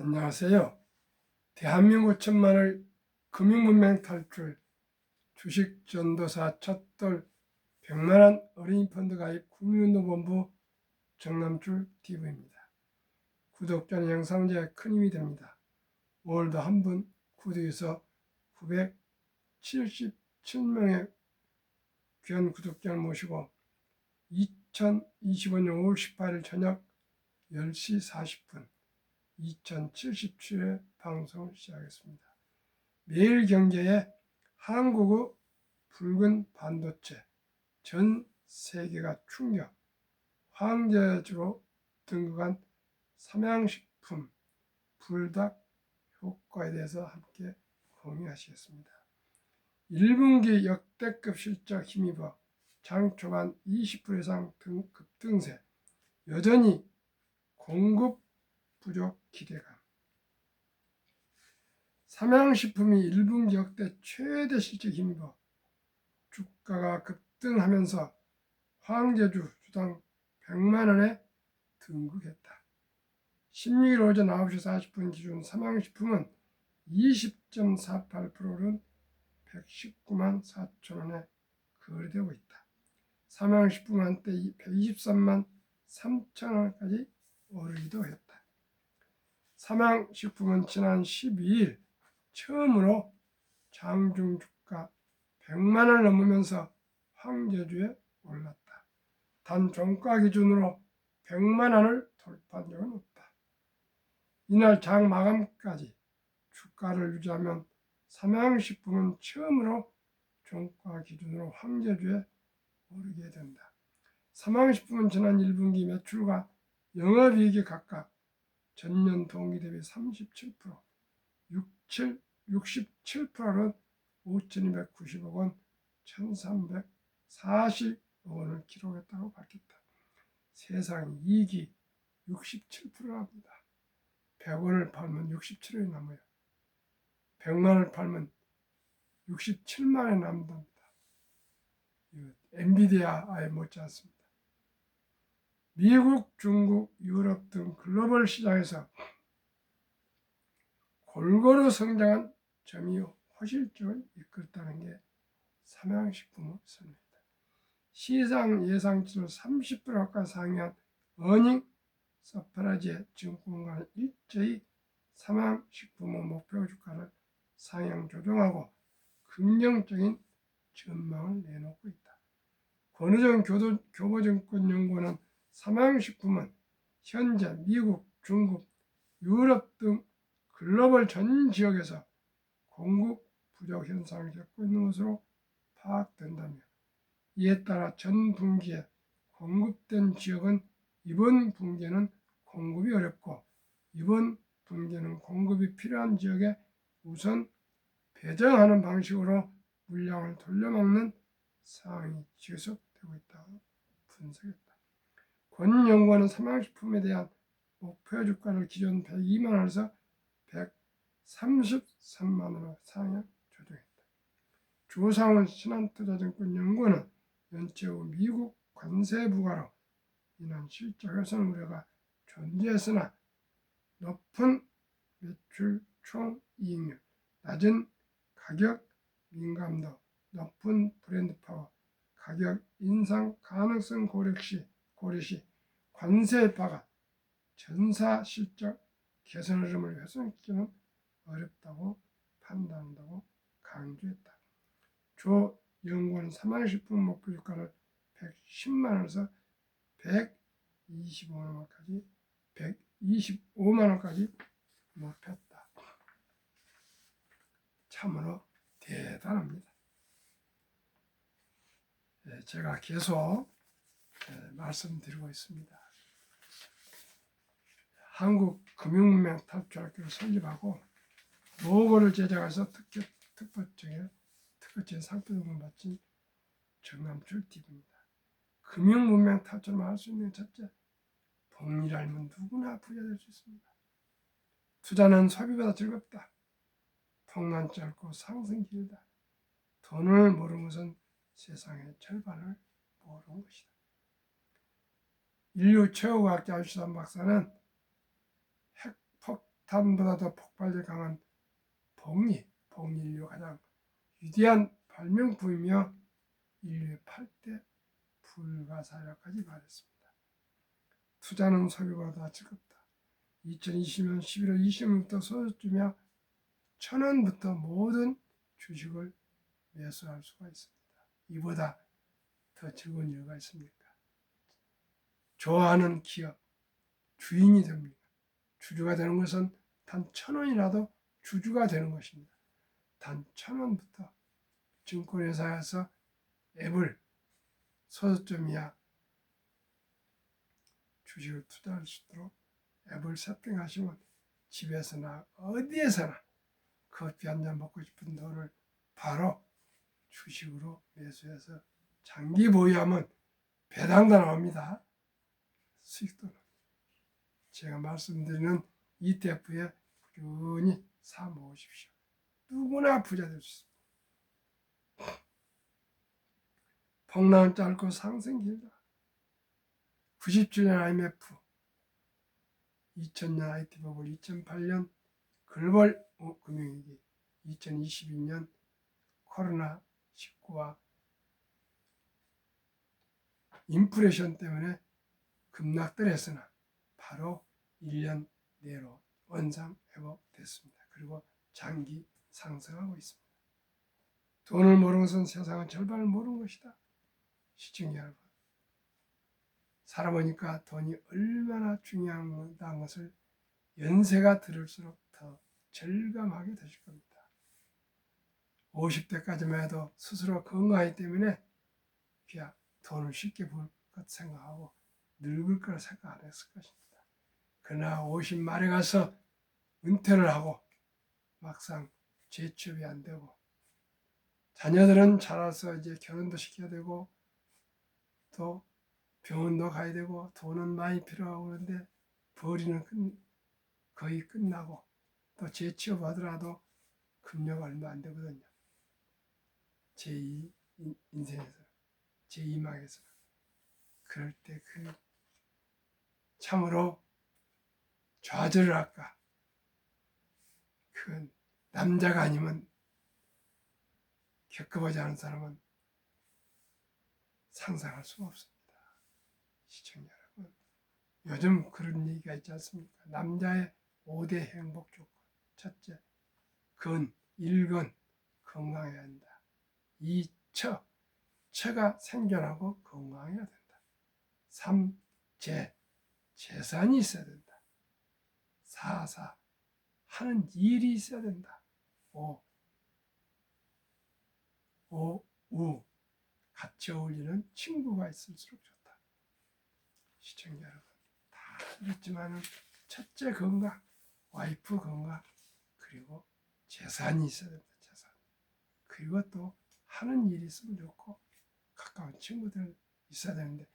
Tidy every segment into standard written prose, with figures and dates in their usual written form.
안녕하세요. 대한민국 천만을 금융문맹 탈출, 주식 전도사 첫돌 100만원 어린이 펀드 가입 국민운동본부 정남출 TV입니다. 구독자는 영상제에 큰 힘이 됩니다. 오늘도 한 분 구독해서 977명의 귀한 구독자를 모시고 2025년 5월 18일 저녁 10시 40분 2077회 방송을 시작했습니다. 매일경제의 한국의 붉은 반도체, 전 세계가 충격, 황제주로 등극한 삼양식품 불닭 효과에 대해서 함께 공유하시겠습니다. 1분기 역대급 실적 힘입어 장 초반 20% 이상 급등세, 여전히 공급 부족 기대감. 삼양식품이 1분기 역대 최대 실적 힘입어 주가가 급등하면서 황제주 주당 100만원에 등극했다. 16일 오전 9시 40분 기준 삼양식품은 20.48%는 119만 4천원에 거래되고 있다. 삼양식품은 한때 123만 3천원까지 오르기도 했다. 삼양식품은 지난 12일 처음으로 장중 주가 100만원을 넘으면서 황제주에 올랐다. 단 종가 기준으로 100만원을 돌파한 적은 없다. 이날 장 마감까지 주가를 유지하면 삼양식품은 처음으로 종가 기준으로 황제주에 오르게 된다. 삼양식품은 지난 1분기 매출과 영업이익이 각각 전년 동기 대비 37%, 67%는 5,290억 원, 1,340억 원을 기록했다고 밝혔다. 세상 이익이 67%랍니다. 100원을 팔면 67원이 남아요. 100만원을 팔면 67만원이 남답니다. 엔비디아에 못지않습니다. 미국, 중국, 유럽 등 글로벌 시장에서 골고루 성장한 점이 호실적을 이끌었다는 게 삼양식품의 선입니다. 시장 예상치를 30% 가까이 상회한 어닝 서프라이즈의 증권가는 일제히 삼양식품의 목표 주가를 상향 조정하고 긍정적인 전망을 내놓고 있다. 권우정 교보증권연구원은 삼양식품은 현재 미국, 중국, 유럽 등 글로벌 전 지역에서 공급 부족 현상을 겪고 있는 것으로 파악된다며 이에 따라 전 분기에 공급된 지역은 이번 분기에는 공급이 어렵고 이번 분기에는 공급이 필요한 지역에 우선 배정하는 방식으로 물량을 돌려막는 상황이 지속되고 있다고 분석했다. 권 연구원은 삼양식품에 대한 목표 주가를 기존 102만원에서 133만원으로 상향 조정했다. 조상훈 신한투자증권연구원은 연체 후 미국 관세 부과로 인한 실적 훼손 우려가 존재했으나 높은 매출 총 이익률, 낮은 가격 민감도, 높은 브랜드 파워, 가격 인상 가능성 고려시 관세 여파가 전사 실적 개선 흐름을 훼손시키는 어렵다고 판단한다고 강조했다. 조 연구원은 삼양식품 목표 주가를 110만원에서 125만원까지 높였다. 참으로 대단합니다. 제가 계속 말씀드리고 있습니다. 한국금융문맹 탈출학교를 설립하고 로고를 제작해서 특허증에 상표 등을 마친 정남출 TV입니다. 금융문맹 탈출을 할 수 있는 첫째, 복리를 알면 누구나 부자 될 수 있습니다. 투자는 소비보다 즐겁다. 폭난 짧고 상승 길다. 돈을 모르는 것은 세상의 절반을 모르는 것이다. 인류 최고과학자 알슈타인 박사는 핵폭 석탄보다도 폭발력 강한 복리인류 가장 위대한 발명품이며 인류의 8대 불가사의라까지 말했습니다. 투자는 소비보다 즐겁다. 2020년 11월 20일부터 소주주며 1,000원부터 모든 주식을 매수할 수가 있습니다. 이보다 더 즐거운 이유가 있습니까? 좋아하는 기업 주인이 됩니다. 주주가 되는 것은 단 1,000원이라도 주주가 되는 것입니다. 단 1,000원부터 증권회사에서 앱을 소주점이야 주식을 투자할 수 있도록 앱을 세팅하시면 집에서나 어디에서나 커피 한 잔 먹고 싶은 돈을 바로 주식으로 매수해서 장기 보유하면 배당도 나옵니다. 수익도 나옵니다. 제가 말씀드리는 ETF에 꾸준히 사 모으십시오. 누구나 부자 될 수 있습니다. 폭락은 짧고 상승 길다. 97년 IMF, 2000년 IT 버블, 2008년 글로벌 금융위기, 2022년 코로나19와 인플레이션 때문에 급락들 했으나 바로 1년 내로 원상 회복됐습니다. 그리고 장기 상승하고 있습니다. 돈을 모르는 것은 세상은 절반을 모르는 것이다. 시청자 여러분, 살아보니까 돈이 얼마나 중요한 것을 연세가 들을수록 더 절감하게 되실 겁니다. 50대까지만 해도 스스로 건강하기 때문에 그냥 돈을 쉽게 벌 것 생각하고 늙을 거라 생각 안 했을 것입니다. 그러나 50 말에 가서 은퇴를 하고 막상 재취업이 안 되고 자녀들은 자라서 이제 결혼도 시켜야 되고 또 병원도 가야 되고 돈은 많이 필요하고 그런데 벌이는 거의 끝나고 또 재취업 하더라도 금료가 얼마 안 되거든요. 제2 인생에서 제2막에서 그럴 때 참으로 좌절을 할까. 그건 남자가 아니면 겪어보지 않은 사람은 상상할 수가 없습니다. 시청자 여러분, 요즘 그런 얘기가 있지 않습니까? 남자의 5대 행복 조건. 첫째, 일건 건강해야 한다. 2, 처가 생존하고 건강해야 된다. 3, 재산이 있어야 된다. 4, 하는 일이 있어야 된다. 5, 같이 어울리는 친구가 있을수록 좋다. 시청자 여러분, 다 그렇지만은 첫째 건강, 와이프 건강, 그리고 재산이 있어야 된다. 재산. 그리고 또 하는 일이 있으면 좋고 가까운 친구들 있어야 되는데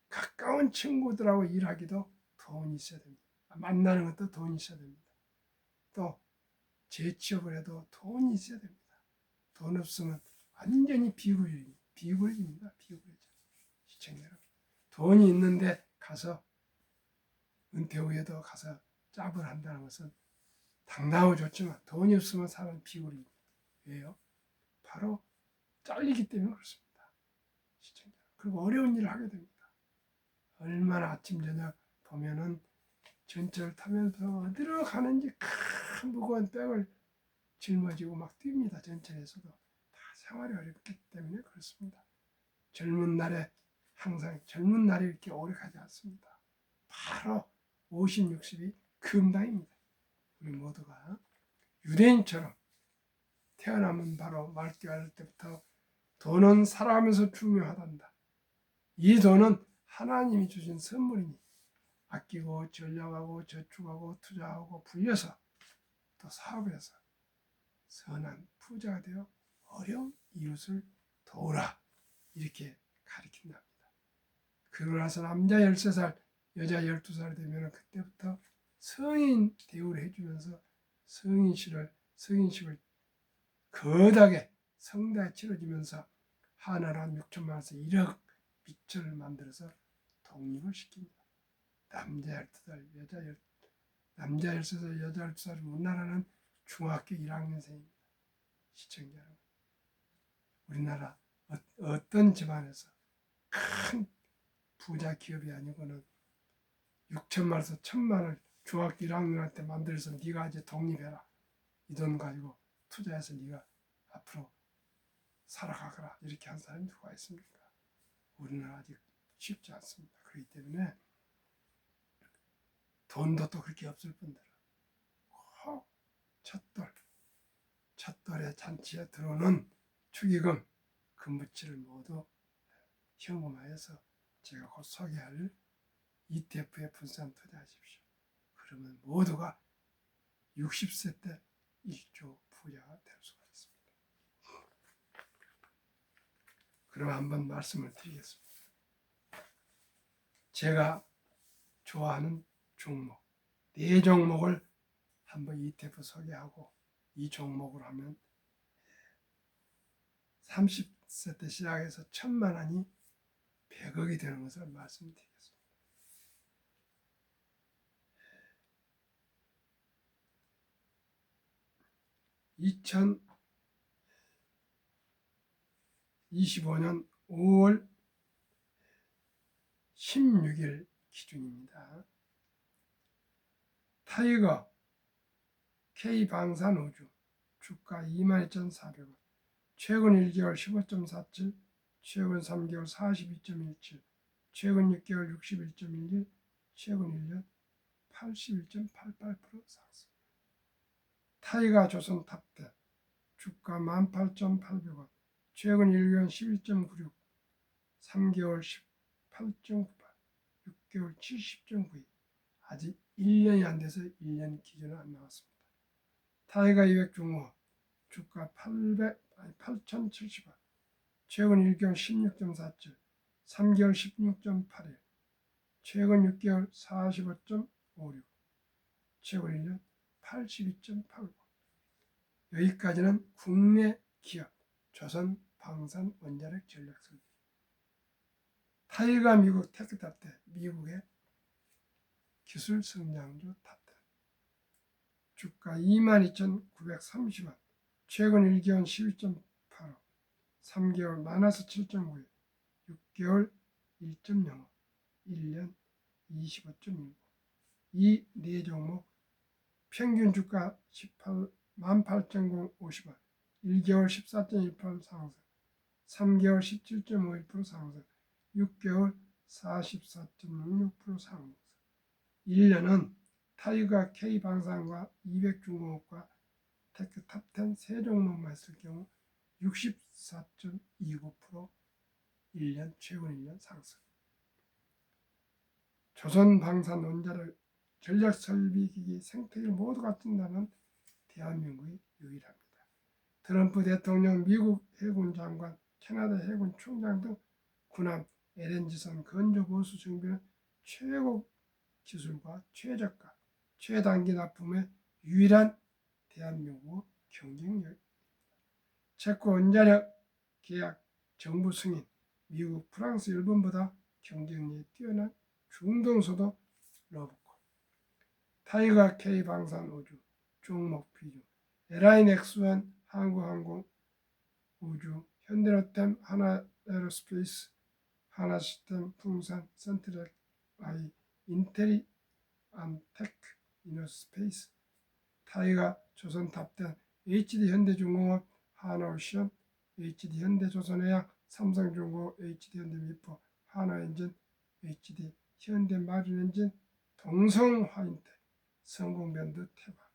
가까운 친구들하고 일하기도 돈이 있어야 됩니다. 만나는 것도 돈이 있어야 됩니다. 또 재취업을 해도 돈이 있어야 됩니다. 돈 없으면 완전히 비굴입니다. 비굴해집니다. 시청자 여러분, 돈이 있는데 가서 은퇴 후에도 가서 짭을 한다는 것은 당당하고 좋지만 돈이 없으면 사람은 비굴입니다. 왜요? 바로 잘리기 때문에 그렇습니다. 시청자. 그리고 어려운 일을 하게 됩니다. 얼마나 아침 저녁 보면은 전철 타면서 어디로 가는지 큰 무거운 백을 짊어지고 막 뜁니다. 전철에서도 다 생활이 어렵기 때문에 그렇습니다. 젊은 날에 항상 젊은 날이 이렇게 오래 가지 않습니다. 바로 50, 60이 금당입니다. 우리 모두가 유대인처럼 태어나면 바로 말띠할 때부터 돈은 살아가면서 중요하단다. 이 돈은 하나님이 주신 선물이니 아끼고 전략하고 저축하고 투자하고 불려서 또 사업해서 선한 부자가 되어 어려운 이웃을 도우라, 이렇게 가르친답니다. 그러고 나서 남자 13살, 여자 12살 되면 그때부터 성인 대우를 해주면서 성인식을 거하게 성대에 치러지면서 하나로 한 6천만 원에서 1억 빚을 만들어서 독립을 시킵니다. 남자 12살, 여자 남자 10살, 여자 10살은 우리나라는 중학교 1학년생입니다. 시청자 여러분. 우리나라 어떤 집안에서 큰 부자 기업이 아니고는 6천만에서 1,000만을 중학교 1학년한테 만들어서 네가 이제 독립해라. 이 돈 가지고 투자해서 네가 앞으로 살아가거라. 이렇게 한 사람이 누가 있습니까? 우리는 아직 쉽지 않습니다. 그렇기 때문에 돈도 또 그렇게 없을 뿐더러 첫돌의 잔치에 들어오는 축의금, 금부치를 모두 현금화해서 제가 곧 소개할 ETF에 분산 투자하십시오. 그러면 모두가 60세 때 1조 부자가 될 수가 있습니다. 그럼 한번 말씀을 드리겠습니다. 제가 좋아하는 종목, 4종목을 한번 ETF 소개하고 이 종목을 하면 30세 때 시작해서 1,000만 원이 100억이 되는 것을 말씀드리겠습니다. 2025년 5월 16일 기준입니다. 타이거 K방산우주 주가 22,400원, 최근 1개월 15.47, 최근 3개월 42.17, 최근 6개월 61.11, 최근 1년 81.88% 상승. 타이가 조선 탑10 주가 18,800원, 최근 1개월 11.96, 3개월 18.98, 6개월 70.92, 아직 1년이 안 돼서 1년 기준은 안 나왔습니다. 타이가 200 중후업 주가 8,070원, 최근 1개월 16.47, 3개월 16.81, 최근 6개월 45.56, 최근 1년 82.89. 여기까지는 국내 기업 조선 방산 원자력 전략설비. 타이가 미국 테크탑 때 미국의 기술 성장주 탑10 주가 22,930원, 최근 1개월 12.85, 3개월 마이너스 7.51, 6개월 1.05, 1년 25.19. 이 4종목 평균 주가 18,050원, 1개월 14.18 상승, 3개월 17.51% 상승, 6개월 44.66% 상승. 1년은 타이거 K방산과 200중공업과 테크 탑10 세 종목만 있을 경우 64.29% 1년 최근 1년 상승. 조선방산 원자력 전략설비기기 생태계를 모두 갖춘다는 대한민국이 유일합니다. 트럼프 대통령, 미국 해군 장관, 캐나다 해군 총장 등 군함, LNG선 건조보수 정비는 최고 기술과 최저가, 최단기 납품의 유일한 대한민국 경쟁력. 체코 원자력 계약 정부 승인, 미국, 프랑스, 일본보다 경쟁력이 뛰어난 중동소도 러브콜. 타이거 K 방산 우주 종목 비중, LINX1 한국항공 우주, 현대로템, 하나에로스페이스, 하나시스템, 풍산, 센트럴 I, 인테리 안테크, 이너스페이스. 타이가 조선 탑10 HD 현대중공업, 하나오션, HD 현대조선해양, 삼성중공업, HD 현대미포, 하나엔진, HD 현대마린엔진, 동성화인텍, 성공밴드 태바.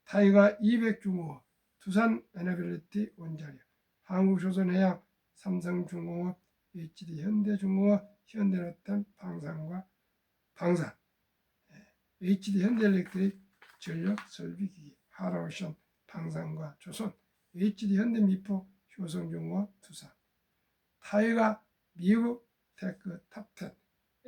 타이가 200중공업, 두산에너빌리티 원자력, 한국조선해양, 삼성중공업, HD 현대중공업, 현대로템, 방산, HD 현대엘렉트릭 전력설비기기, 하나오션, 방산과 조선, HD 현대미포, 효성중공업, 두산. 타이가 미국 테크 탑10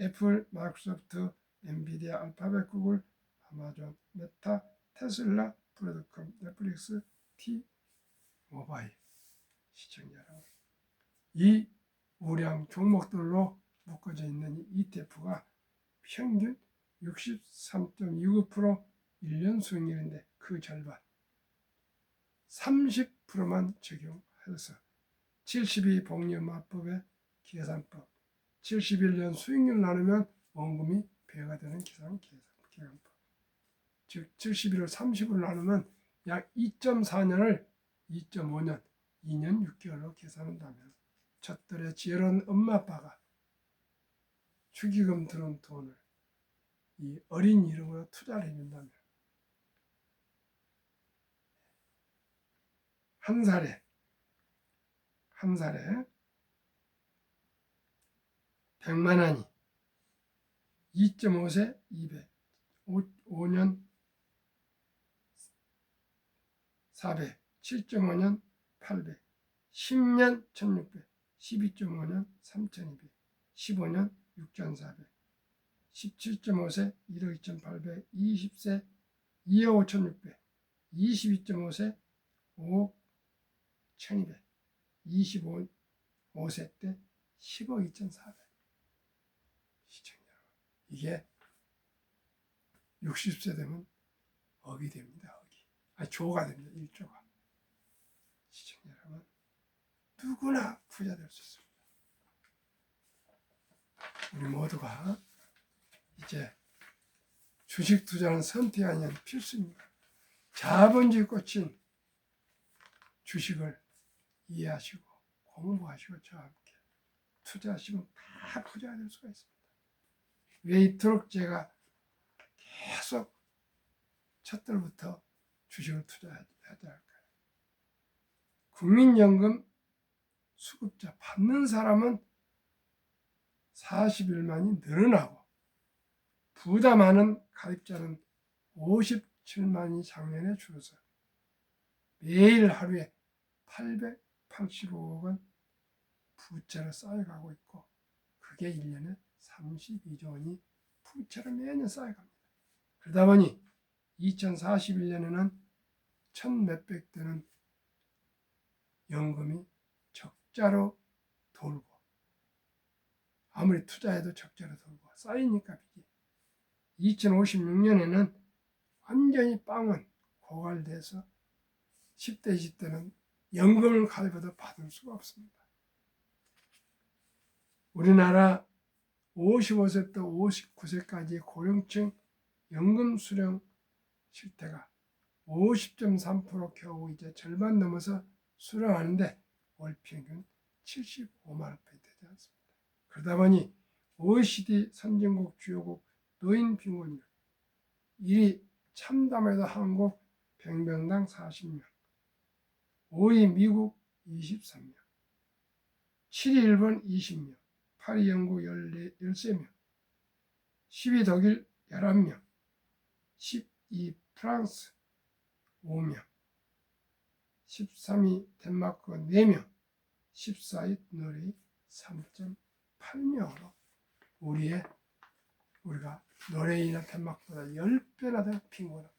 애플, 마이크로소프트, 엔비디아, 알파벳, 구글, 아마존, 메타, 테슬라, 브로드컴, 넷플릭스, T-모바일. 시청자 여러분, 이 우량 종목들로 묶어져 있는 이 ETF가 평균 63.29% 1년 수익률인데 그 절반 30%만 적용해서 72 복리마법의 계산법 71년 수익률 나누면 원금이 배가 되는 계산법 즉 71을 30으로 나누면 약 2.4년을 2.5년 2년 6개월로 계산한다면 젖들의 지혜로운 엄마 아빠가 축의금 들어온 돈을 이 어린 이름으로 투자를 해준다면 한 살에 100만 원이 2.5세 200, 5년 400, 7.5년 800, 10년 1600, 12.5년 3200, 15년 6400, 17.5세 1억 2800, 20세 2억 5600, 22.5세 5억 1200, 25세 때 10억 2400. 시청자 여러분, 이게 60세 되면 억이 됩니다. 조가 됩니다. 1조가. 시청자 여러분, 누구나 부자 될 수 있습니다. 우리 모두가 이제 주식 투자는 선택이 아니라 필수입니다. 자본주의 꽂힌 주식을 이해하시고 공부하시고 저와 함께 투자하시면 다 부자가 될 수가 있습니다. 왜 이토록 제가 계속 첫날부터 주식을 투자해야 할까요? 국민연금 수급자 받는 사람은 41만이 늘어나고 부담하는 가입자는 57만이 작년에 줄어서 매일 하루에 885억 원 부채로 쌓여가고 있고 그게 1년에 32조 원이 부채로 매년 쌓여갑니다. 그러다 보니 2041년에는 1,몇백 되는 연금이 적자로 돌고 아무리 투자해도 적자로 돌고 쌓이니까 빚이 2056년에는 완전히 빵은 고갈돼서 10대, 20대는 연금을 가입해도 받을 수가 없습니다. 우리나라 55세부터 59세까지 고령층 연금 수령 실태가 50.3% 겨우 이제 절반 넘어서 수령하는데 월 평균 75만 원밖에 되지 않습니다. 그러다 보니 OECD 선진국 주요국 노인 빈곤율 1위 참담해도 한국 100명당 40명, 5위 미국 23명, 7위 일본 20명, 8위 영국 13명, 10위 독일 11명, 12위 프랑스 5명, 13위 덴마크 4명, 14위 노르웨이 3.8명으로 우리가 노르웨이나 덴마크보다 10배나 더 빈곤합니다.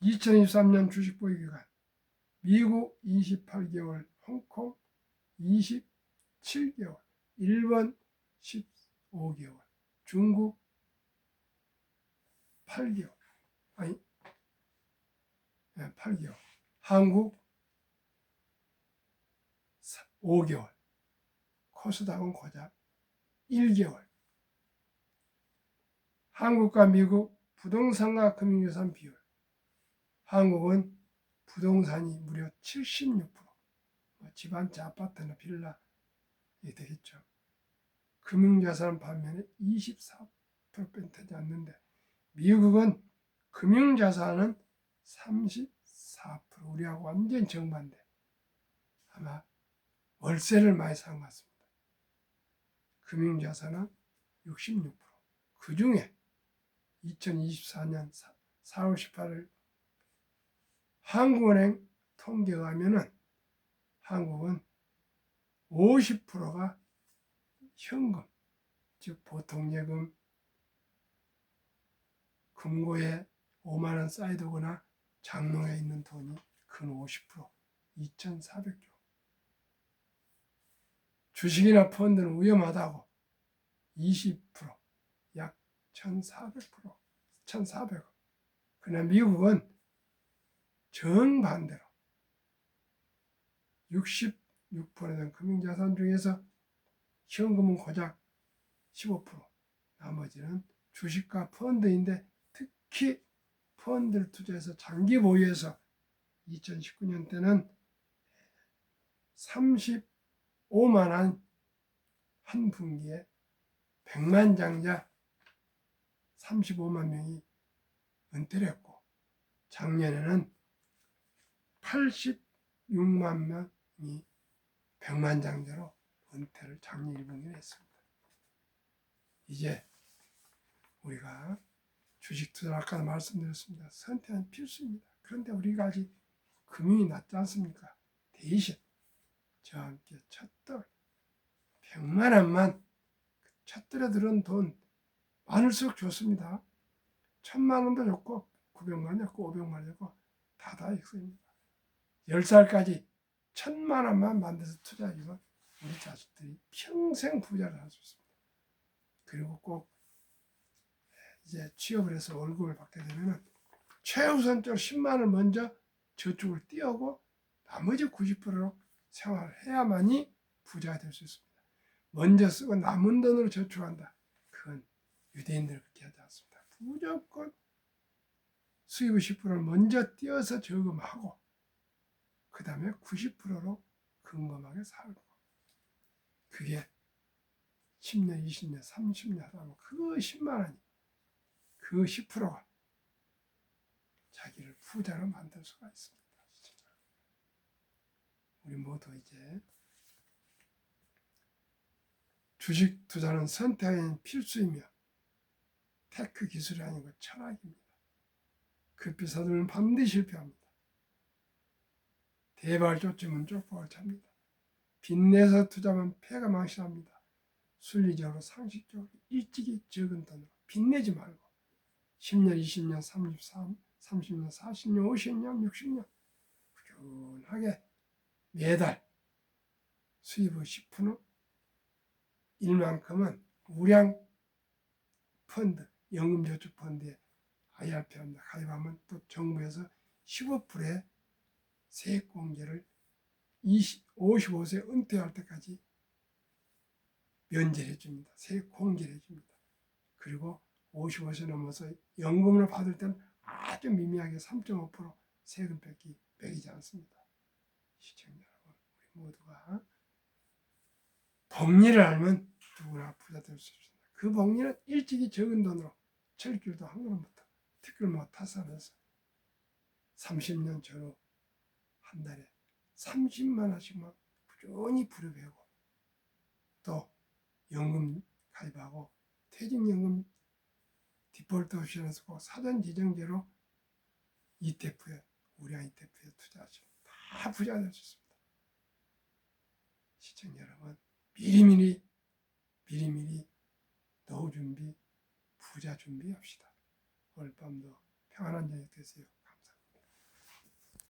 2023년 주식 보유 기간 미국 28개월, 홍콩 27개월, 일본 15개월, 중국 8개월, 8개월, 한국 5개월, 코스닥은 고작 1개월. 한국과 미국 부동산과 금융유산 비율. 한국은 부동산이 무려 76%, 집 한 채 아파트나 빌라에 되겠죠. 금융자산 반면에 24% 되지 않는데 미국은 금융자산은 34%, 우리하고 완전 정반대. 아마 월세를 많이 사는 것 같습니다. 금융자산은 66%. 그 중에 2024년 4월 18일 한국은행 통계에 의하면 한국은 50%가 현금, 즉 보통예금, 금고에 5만 원 쌓여두거나 장롱에 있는 돈이 근 50%, 2,400조. 주식이나 펀드는 위험하다고 20%, 1,400%, 1,400억. 그러나 미국은 정반대로 66%에 대한 금융자산 중에서 현금은 고작 15%, 나머지는 주식과 펀드인데 특히 펀드를 투자해서 장기 보유해서 2019년 때는 35만 한 분기에 100만 장자 35만 명이 은퇴를 했고, 작년에는 86만 명이 100만 장자로 은퇴를 작년 1분기에 했습니다. 이제 우리가 주식 투자 아까 말씀드렸습니다. 선택은 필수입니다. 그런데 우리가 아직 금융이 낮지 않습니까? 대신 저와 함께 첫돌 100만 원만 첫돌에 들은 돈 많을수록 좋습니다. 1000만 원도 좋고 900만 원 좋고 500만 원 좋고 다 익습니다. 10살까지 1000만 원만 만들어서 투자하면 우리 자식들이 평생 부자를 할 수 있습니다. 그리고 꼭 이제 취업을 해서 월급을 받게 되면 최우선적으로 10만 원을 먼저 저축을 띄우고 나머지 90%로 생활을 해야만이 부자가 될 수 있습니다. 먼저 쓰고 남은 돈으로 저축한다. 그건 유대인들은 그렇게 하지 않습니다. 무조건 수입의 10%를 먼저 띄어서 저금하고 그 다음에 90%로 근검하게 살고, 그게 10년, 20년, 30년 하다 보면 그 10만 원이, 그 10%가 자기를 부자로 만들 수가 있습니다. 우리 모두 이제 주식 투자는 선택은 필수이며 테크 기술이 아니고 철학입니다. 급히 서두르면 반드시 실패합니다. 대박을 쫓으면 쪽박을 찹니다. 빚내서 투자하면 패가 망신합니다. 순리적으로 상식적으로 일찍이 적은 돈으로 빚내지 말고 10년, 20년, 30년, 40년, 50년, 60년 꾸준하게 매달 수입의 10% 일만큼은 우량 펀드, 연금저축펀드에 IRP합니다. 가입하면 또 정부에서 15%의 세액공제를 55세 은퇴할 때까지 면제를 해줍니다. 세액공제를 해줍니다. 그리고 55세 넘어서 연금을 받을 때는 아주 미미하게 3.5% 세금 매기지 않습니다. 시청자 여러분, 우리 모두가 복리를 알면 누구나 부자 될 수 있습니다. 그 복리는 일찍이 적은 돈으로 철길도 한 걸음부터 티끌모 타산해서 30년 전후 한 달에 30만 원씩만 꾸준히 부려배고, 또 연금 가입하고 퇴직연금 디폴트 없이 해서 사전 지정제로 ETF에, 우량 ETF에 투자하시면 다 부자 될 수 있습니다. 시청자 여러분, 미리미리 노후 준비, 부자 준비합시다. 오늘 밤도 평안한 저녁 되세요.